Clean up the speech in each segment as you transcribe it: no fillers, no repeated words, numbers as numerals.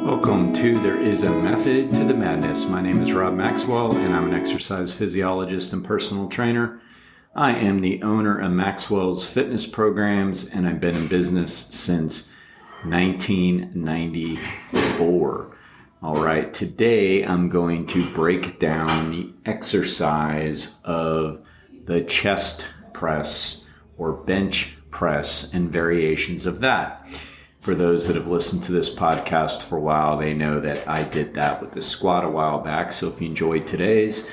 Welcome to There Is a Method to the Madness. My name is Rob Maxwell, and I'm an exercise physiologist and personal trainer. I am the owner of Maxwell's Fitness Programs, and I've been in business since 1994. All right, today I'm going to break down the exercise of the chest press or bench press and variations of that. For those that have listened to this podcast for a while, they know that I did that with the squat a while back. So if you enjoyed today's,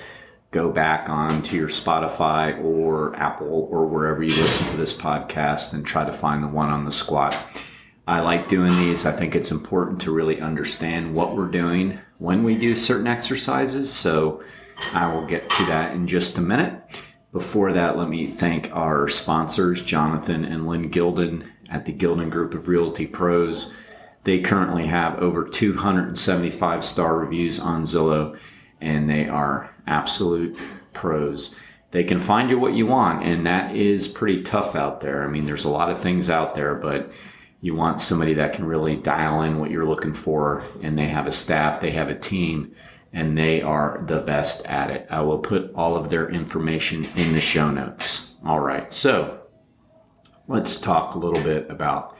go back on to your Spotify or Apple or wherever you listen to this podcast and try to find the one on the squat. I like doing these. I think it's important to really understand what we're doing when we do certain exercises. So I will get to that in just a minute. Before that, let me thank our sponsors, Jonathan and Lyn Gildon at the Gildon Group of Realty Pros. They currently have over 275 star reviews on Zillow, and they are absolute pros. They can find you what you want, and that is pretty tough out there. I mean, there's a lot of things out there, but you want somebody that can really dial in what you're looking for, and they have a staff, they have a team, and they are the best at it. I will put all of their information in the show notes. All right, so let's talk a little bit about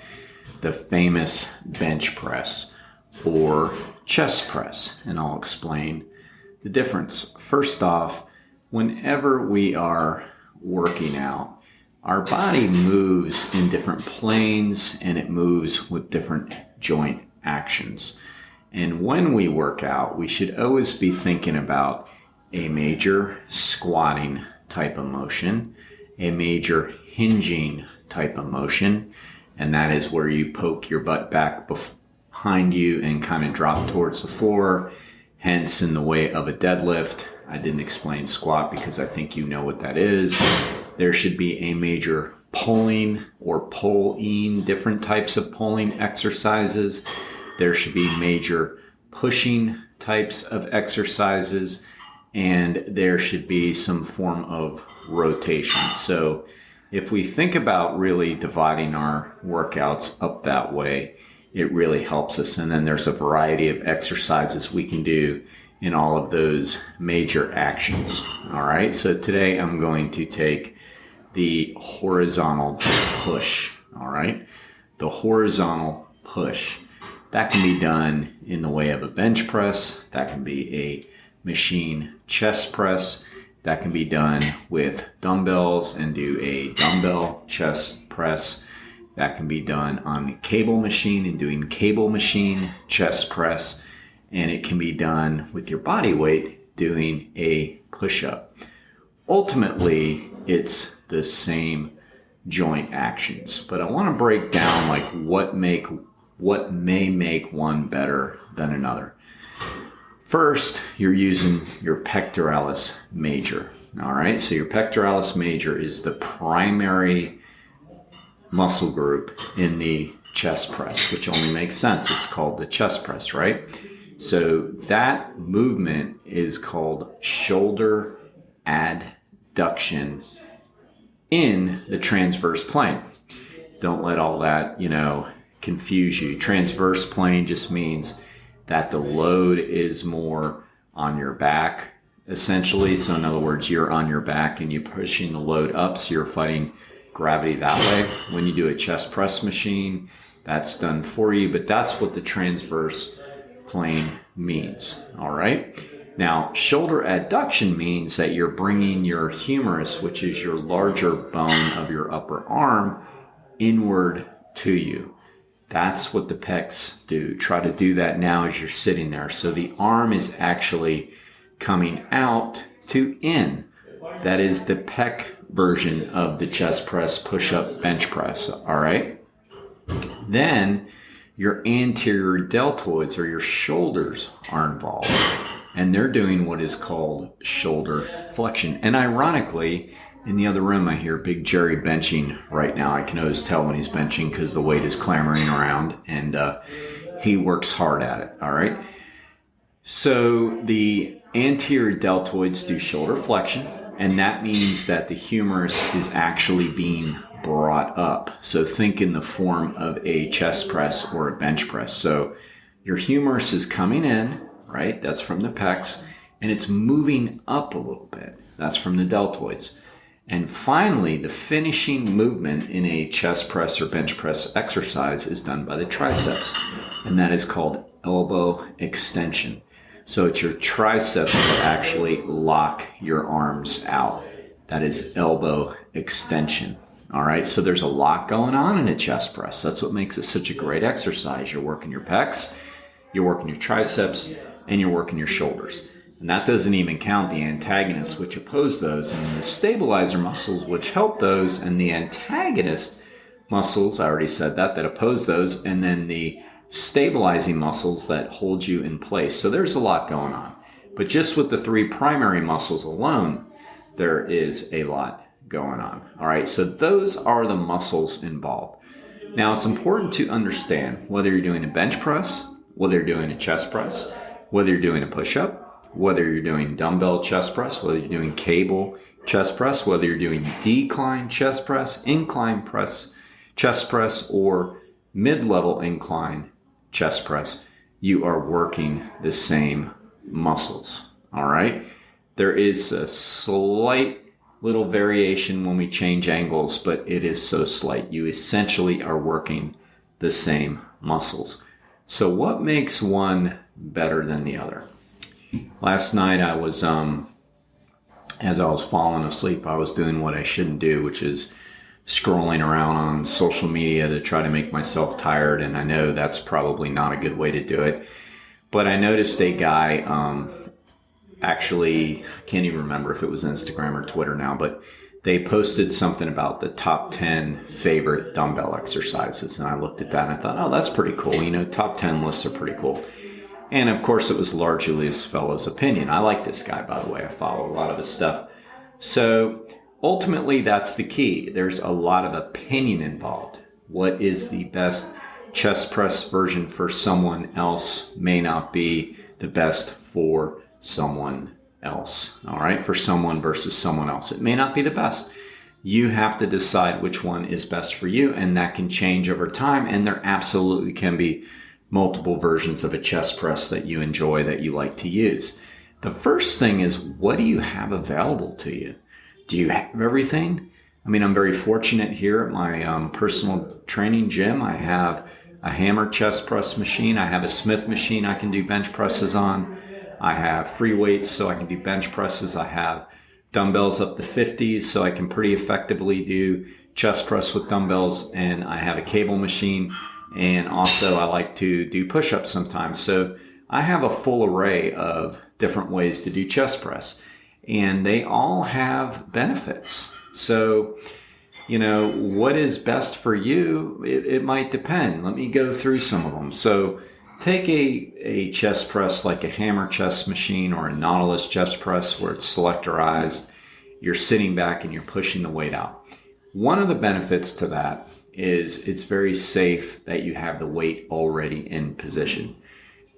the famous bench press or chest press, and I'll explain the difference. First off, whenever we are working out, our body moves in different planes and it moves with different joint actions. And when we work out, we should always be thinking about a major squatting type of motion, a major hinging type of motion, and that is where you poke your butt back behind you and kind of drop towards the floor, hence in the way of a deadlift. I didn't explain squat because I think you know what that is. There should be a major pulling or pull-in, different types of pulling exercises. There should be major pushing types of exercises, and there should be some form of rotation. So if we think about really dividing our workouts up that way, it really helps us. And then there's a variety of exercises we can do in all of those major actions. All right, so today I'm going to take the horizontal push. All right, the horizontal push. That can be done in the way of a bench press. That can be a machine chest press. That can be done with dumbbells and do a dumbbell chest press. That can be done on the cable machine and doing cable machine chest press. And it can be done with your body weight doing a push-up. Ultimately, it's the same joint actions. But I want to break down like what may make one better than another. First, you're using your pectoralis major. All right, so your pectoralis major is the primary muscle group in the chest press, which only makes sense. It's called the chest press, right? So that movement is called shoulder adduction in the transverse plane. Don't let all that, confuse you. Transverse plane just means that the load is more on your back, essentially. So in other words, you're on your back and you're pushing the load up, so you're fighting gravity that way. When you do a chest press machine, that's done for you, but that's what the transverse plane means. All right. Now, shoulder adduction means that you're bringing your humerus, which is your larger bone of your upper arm, inward to you. That's what the pecs do. Try to do that now as you're sitting there. So the arm is actually coming out to in. That is the pec version of the chest press, push-up, bench press. All right. Then your anterior deltoids or your shoulders are involved, and they're doing what is called shoulder flexion. And ironically, in the other room, I hear Big Jerry benching right now. I can always tell when he's benching because the weight is clamoring around, and he works hard at it, all right? So the anterior deltoids do shoulder flexion, and that means that the humerus is actually being brought up. So think in the form of a chest press or a bench press. So Your humerus is coming in, right? That's from the pecs, and it's moving up a little bit. That's from the deltoids. And finally, the finishing movement in a chest press or bench press exercise is done by the triceps, and that is called elbow extension. So it's your triceps that actually lock your arms out. That is elbow extension. All right, so there's a lot going on in a chest press. That's what makes it such a great exercise. You're working your pecs, you're working your triceps, and you're working your shoulders. And that doesn't even count the antagonists, which oppose those, and the stabilizer muscles, which help those, and the antagonist muscles, I already said that oppose those, and then the stabilizing muscles that hold you in place. So there's a lot going on. But just with the three primary muscles alone, there is a lot going on. All right, so those are the muscles involved. Now, it's important to understand whether you're doing a bench press, whether you're doing a chest press, whether you're doing a push-up, whether you're doing dumbbell chest press, whether you're doing cable chest press, whether you're doing decline chest press, incline press, chest press, or mid-level incline chest press, you are working the same muscles. All right. There is a slight little variation when we change angles, but it is so slight. You essentially are working the same muscles. So what makes one better than the other? Last night I was, as I was falling asleep, I was doing what I shouldn't do, which is scrolling around on social media to try to make myself tired. And I know that's probably not a good way to do it. But I noticed a guy, actually, I can't even remember if it was Instagram or Twitter now, but they posted something about the top 10 favorite dumbbell exercises. And I looked at that and I thought, oh, that's pretty cool. You know, top 10 lists are pretty cool. And of course, it was largely this fellow's opinion. I like this guy, by the way. I follow a lot of his stuff. So ultimately, that's the key. There's a lot of opinion involved. What is the best chest press version for someone else may not be the best for someone else. All right, for someone versus someone else. It may not be the best. You have to decide which one is best for you, and that can change over time. And there absolutely can be multiple versions of a chest press that you enjoy, that you like to use. The first thing is, what do you have available to you? Do you have everything? I mean, I'm very fortunate here at my personal training gym. I have a hammer chest press machine. I have a Smith machine I can do bench presses on. I have free weights so I can do bench presses. I have dumbbells up to 50s so I can pretty effectively do chest press with dumbbells. And I have a cable machine. And also I like to do push-ups sometimes. So I have a full array of different ways to do chest press. And they all have benefits. So, you know, what is best for you? It might depend. Let me go through some of them. So take a chest press like a hammer chest machine or a Nautilus chest press where it's selectorized. You're sitting back and you're pushing the weight out. One of the benefits to that is it's very safe that you have the weight already in position.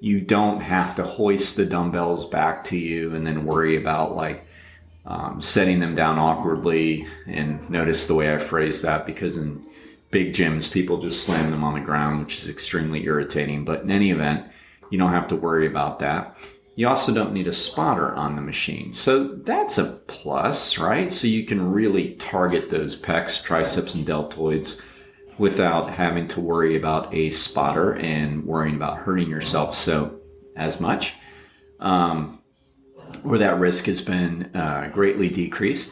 You don't have to hoist the dumbbells back to you and then worry about setting them down awkwardly. And notice the way I phrase that, because in big gyms, people just slam them on the ground, which is extremely irritating. But in any event, you don't have to worry about that. You also don't need a spotter on the machine. So that's a plus, right? So you can really target those pecs, triceps, and deltoids without having to worry about a spotter and worrying about hurting yourself so as much. Where that risk has been greatly decreased.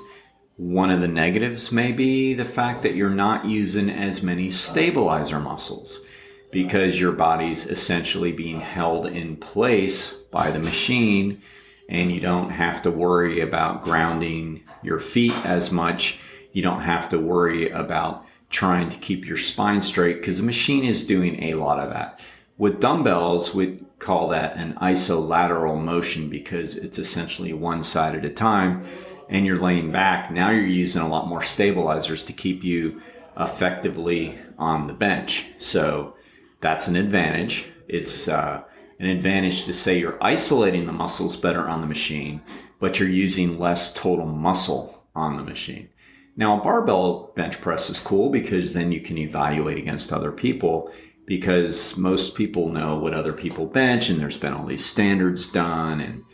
One of the negatives may be the fact that you're not using as many stabilizer muscles because your body's essentially being held in place by the machine, and you don't have to worry about grounding your feet as much. You don't have to worry about trying to keep your spine straight because the machine is doing a lot of that. With dumbbells, we call that an isolateral motion because it's essentially one side at a time and you're laying back. Now you're using a lot more stabilizers to keep you effectively on the bench. So that's an advantage. It's an advantage to say you're isolating the muscles better on the machine, but you're using less total muscle on the machine. Now, a barbell bench press is cool because then you can evaluate against other people because most people know what other people bench, and there's been all these standards done and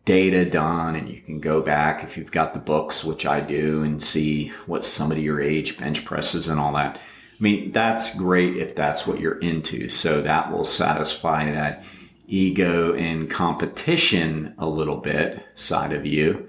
data done, and you can go back if you've got the books, which I do, and see what somebody your age bench presses and all that. I mean, that's great if that's what you're into. So that will satisfy that ego and competition a little bit side of you.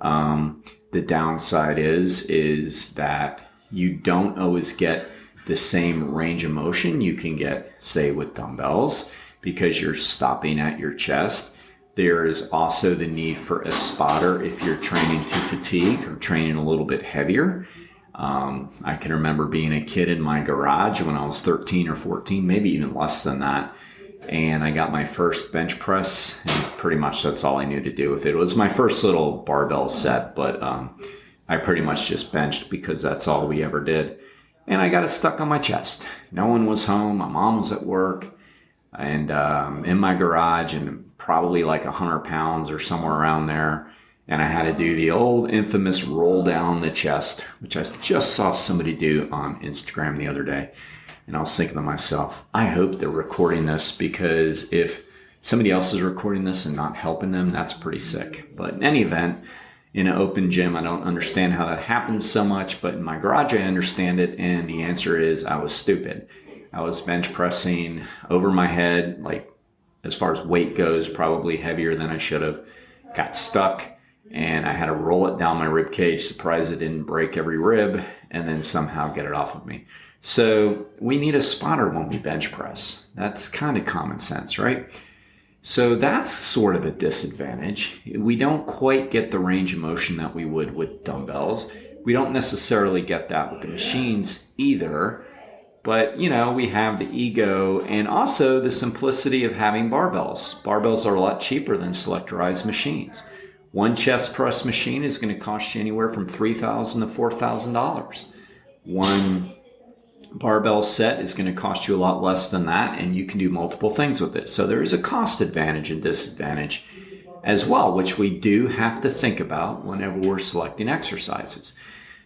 The downside is that you don't always get the same range of motion you can get, say, with dumbbells, because you're stopping at your chest. There is also the need for a spotter if you're training to fatigue or training a little bit heavier. I can remember being a kid in my garage when I was 13 or 14, maybe even less than that. And I got my first bench press, and pretty much that's all I knew to do with it. It was my first little barbell set, but I pretty much just benched because that's all we ever did. And I got it stuck on my chest. No one was home. My mom was at work, and in my garage, and probably like 100 pounds or somewhere around there. And I had to do the old infamous roll down the chest, which I just saw somebody do on Instagram the other day. And I was thinking to myself, I hope they're recording this, because if somebody else is recording this and not helping them, that's pretty sick. But in any event, in an open gym, I don't understand how that happens so much, but in my garage, I understand it. And the answer is I was stupid. I was bench pressing over my head, like as far as weight goes, probably heavier than I should have. Got stuck, and I had to roll it down my rib cage, surprised it didn't break every rib, and then somehow get it off of me. So we need a spotter when we bench press. That's kind of common sense, right? So that's sort of a disadvantage. We don't quite get the range of motion that we would with dumbbells. We don't necessarily get that with the machines either. But, you know, we have the ego and also the simplicity of having barbells. Barbells are a lot cheaper than selectorized machines. One chest press machine is going to cost you anywhere from $3,000 to $4,000. One barbell set is going to cost you a lot less than that, and you can do multiple things with it. So there is a cost advantage and disadvantage as well, which we do have to think about whenever we're selecting exercises.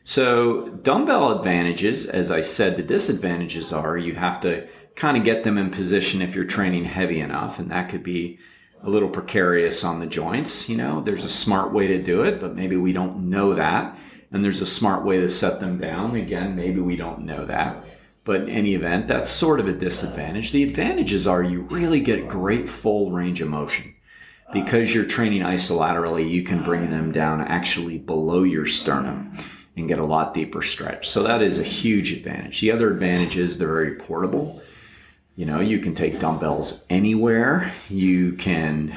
So dumbbell advantages, as I said, the disadvantages are you have to kind of get them in position if you're training heavy enough, and that could be a little precarious on the joints. You know, there's a smart way to do it, but maybe we don't know that. And there's a smart way to set them down. Again, maybe we don't know that. But in any event, that's sort of a disadvantage. The advantages are you really get great full range of motion. Because you're training isolaterally, you can bring them down actually below your sternum and get a lot deeper stretch. So that is a huge advantage. The other advantage is they're very portable. You know, you can take dumbbells anywhere. You can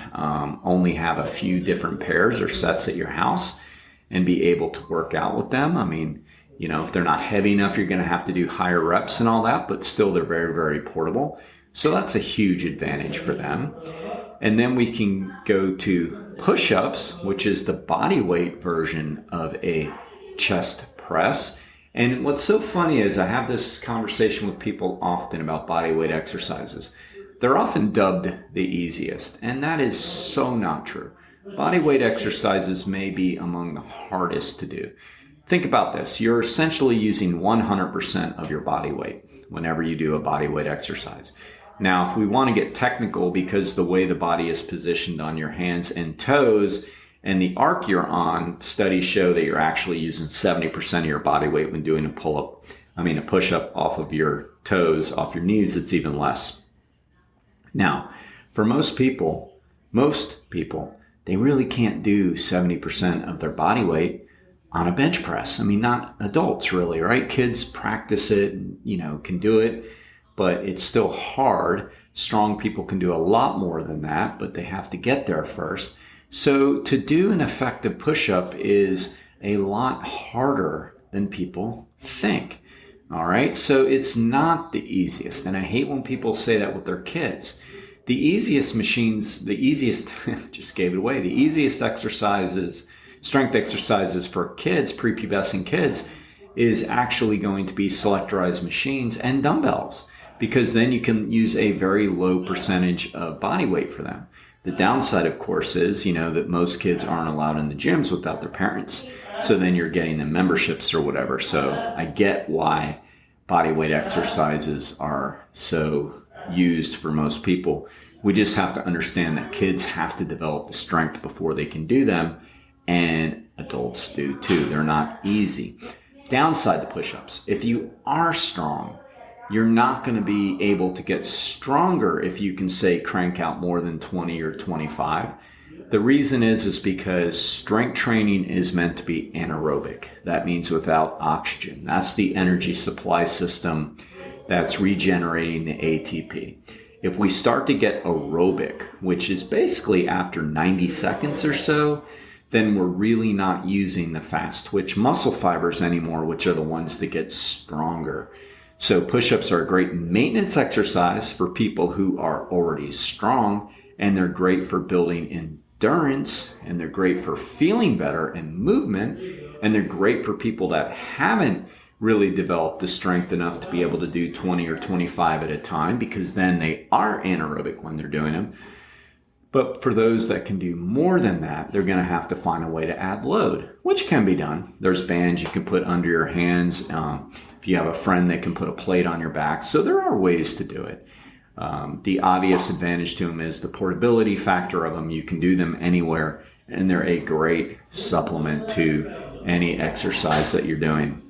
only have a few different pairs or sets at your house and be able to work out with them. I mean, you know, if they're not heavy enough, you're going to have to do higher reps and all that, but still they're very, very portable. So that's a huge advantage for them. And then we can go to push-ups, which is the body weight version of a chest press. And what's so funny is I have this conversation with people often about body weight exercises. They're often dubbed the easiest, and that is so not true. Body weight exercises may be among the hardest to do. Think about this. You're essentially using 100% of your body weight whenever you do a body weight exercise. Now, if we want to get technical, because the way the body is positioned on your hands and toes and the arc you're on, studies show that you're actually using 70% of your body weight when doing a push-up off of your toes, off your knees, it's even less. Now, for most people, they really can't do 70% of their body weight on a bench press. I mean, not adults really, right? Kids practice it and, you know, can do it, but it's still hard. Strong people can do a lot more than that, but they have to get there first. So to do an effective push-up is a lot harder than people think. All right. So it's not the easiest. And I hate when people say that with their kids. The easiest just gave it away. The easiest exercises, strength exercises for kids, prepubescent kids, is actually going to be selectorized machines and dumbbells, because then you can use a very low percentage of body weight for them. The downside, of course, is, you know, that most kids aren't allowed in the gyms without their parents. So then you're getting them memberships or whatever. So I get why body weight exercises are so used for most people. We just have to understand that kids have to develop the strength before they can do them, and adults do too. They're not easy. Downside to push-ups: if you are strong, you're not going to be able to get stronger if you can, say, crank out more than 20 or 25. The reason is because strength training is meant to be anaerobic. That means without oxygen. That's the energy supply system that's regenerating the ATP. If we start to get aerobic, which is basically after 90 seconds or so, then we're really not using the fast twitch muscle fibers anymore, which are the ones that get stronger. So push-ups are a great maintenance exercise for people who are already strong, and they're great for building endurance, and they're great for feeling better and movement, and they're great for people that haven't really developed the strength enough to be able to do 20 or 25 at a time, because then they are anaerobic when they're doing them. But for those that can do more than that, they're going to have to find a way to add load, which can be done. There's bands you can put under your hands. If you have a friend that can put a plate on your back. So there are ways to do it. The obvious advantage to them is the portability factor of them. You can do them anywhere, and they're a great supplement to any exercise that you're doing.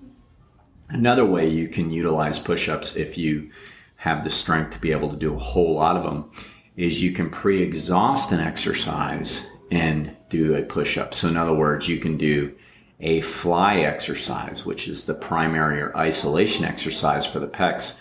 Another way you can utilize push-ups, if you have the strength to be able to do a whole lot of them, is you can pre-exhaust an exercise and do a push-up. So in other words, you can do a fly exercise, which is the primary or isolation exercise for the pecs,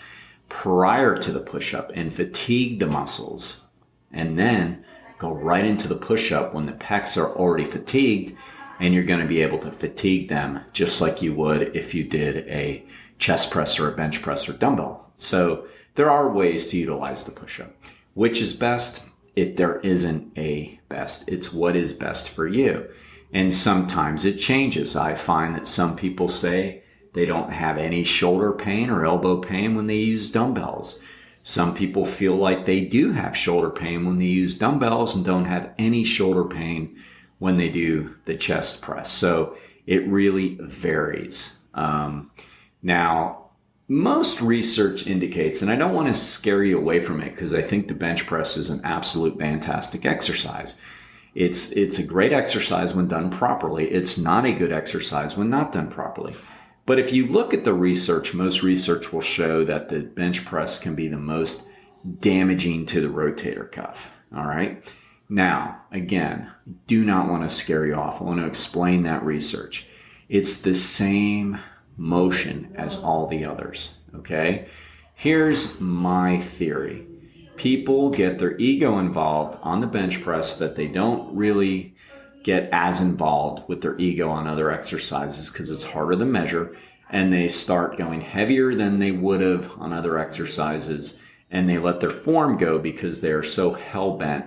prior to the push-up and fatigue the muscles, and then go right into the push-up when the pecs are already fatigued, and you're going to be able to fatigue them just like you would if you did a chest press or a bench press or dumbbell. So there are ways to utilize the push-up. Which is best? There isn't a best. It's what is best for you. And sometimes it changes. I find that some people say they don't have any shoulder pain or elbow pain when they use dumbbells. Some people feel like they do have shoulder pain when they use dumbbells and don't have any shoulder pain when they do the chest press. So it really varies. Now, most research indicates, and I don't want to scare you away from it because I think the bench press is an absolute fantastic exercise. It's a great exercise when done properly. It's not a good exercise when not done properly. But if you look at the research, most research will show that the bench press can be the most damaging to the rotator cuff. All right. Now, again, do not want to scare you off. I want to explain that research. It's the same motion as all the others, okay? Here's my theory. People get their ego involved on the bench press that they don't really get as involved with their ego on other exercises because it's harder to measure, and they start going heavier than they would have on other exercises, and they let their form go because they're so hell-bent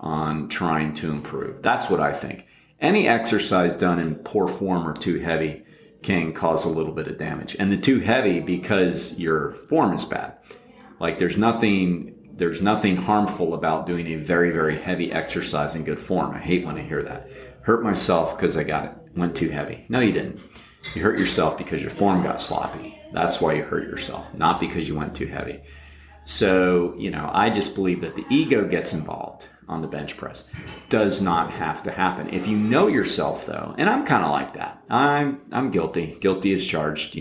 on trying to improve. That's what I think. Any exercise done in poor form or too heavy can cause a little bit of damage. And the too heavy because your form is bad. Like there's nothing harmful about doing a very, very heavy exercise in good form. I hate when I hear that. Hurt myself because went too heavy. No, you didn't. You hurt yourself because your form got sloppy. That's why you hurt yourself, not because you went too heavy. So, I just believe that the ego gets involved on the bench press. Does not have to happen. If you know yourself though, and I'm kind of like that. I'm guilty. Guilty as charged,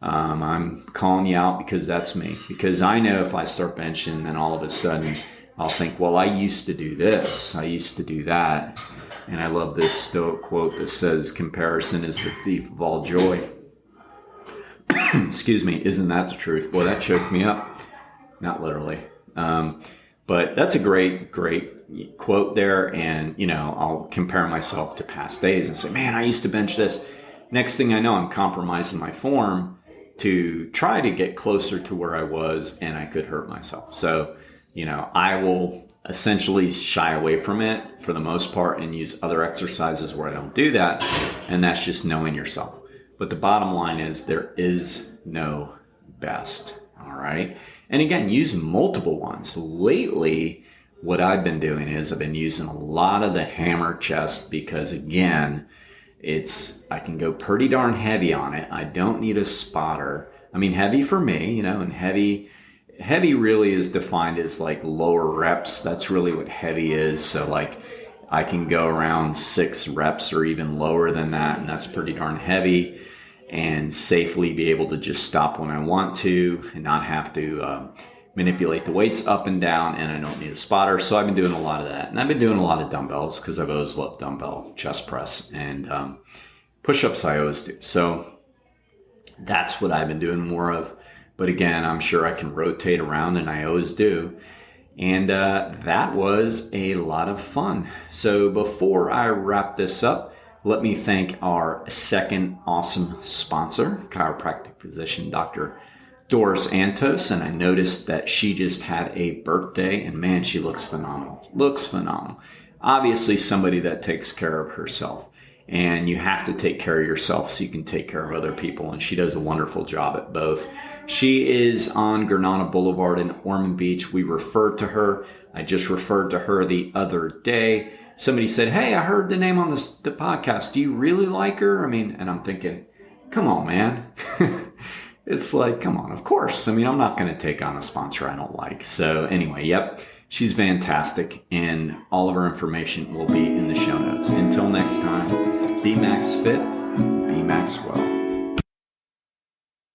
I'm calling you out because that's me. Because I know if I start benching, then all of a sudden I'll think, well, I used to do this. I used to do that. And I love this Stoic quote that says, comparison is the thief of all joy. Excuse me. Isn't that the truth? Boy, that choked me up. Not literally. But that's a great quote there. And, I'll compare myself to past days and say, man, I used to bench this. Next thing I know, I'm compromising my form to try to get closer to where I was, and I could hurt myself. So, I will essentially shy away from it for the most part and use other exercises where I don't do that. And that's just knowing yourself. But the bottom line is there is no best. All right. And again, use multiple ones. Lately, what I've been doing is I've been using a lot of the hammer chest because, again, I can go pretty darn heavy on it. I don't need a spotter. I mean, heavy for me, and heavy really is defined as like lower reps. That's really what heavy is. So like I can go around 6 reps or even lower than that, and that's pretty darn heavy, and safely be able to just stop when I want to and not have to manipulate the weights up and down, and I don't need a spotter. So I've been doing a lot of that. And I've been doing a lot of dumbbells because I've always loved dumbbell chest press, and push-ups I always do. So that's what I've been doing more of. But again, I'm sure I can rotate around, and I always do. And that was a lot of fun. So before I wrap this up, let me thank our second awesome sponsor, chiropractic physician, Dr. Doris Antos. And I noticed that she just had a birthday, and man, she looks phenomenal. Obviously somebody that takes care of herself. And you have to take care of yourself so you can take care of other people. And she does a wonderful job at both. She is on Granada Boulevard in Ormond Beach. We referred to her. I just referred to her the other day. Somebody said, hey, I heard the name on the podcast. Do you really like her? I mean, and I'm thinking, come on, man. It's like, come on, of course. I mean, I'm not going to take on a sponsor I don't like. So anyway, yep. She's fantastic, and all of her information will be in the show notes. Until next time, be Max Fit, be Max Well.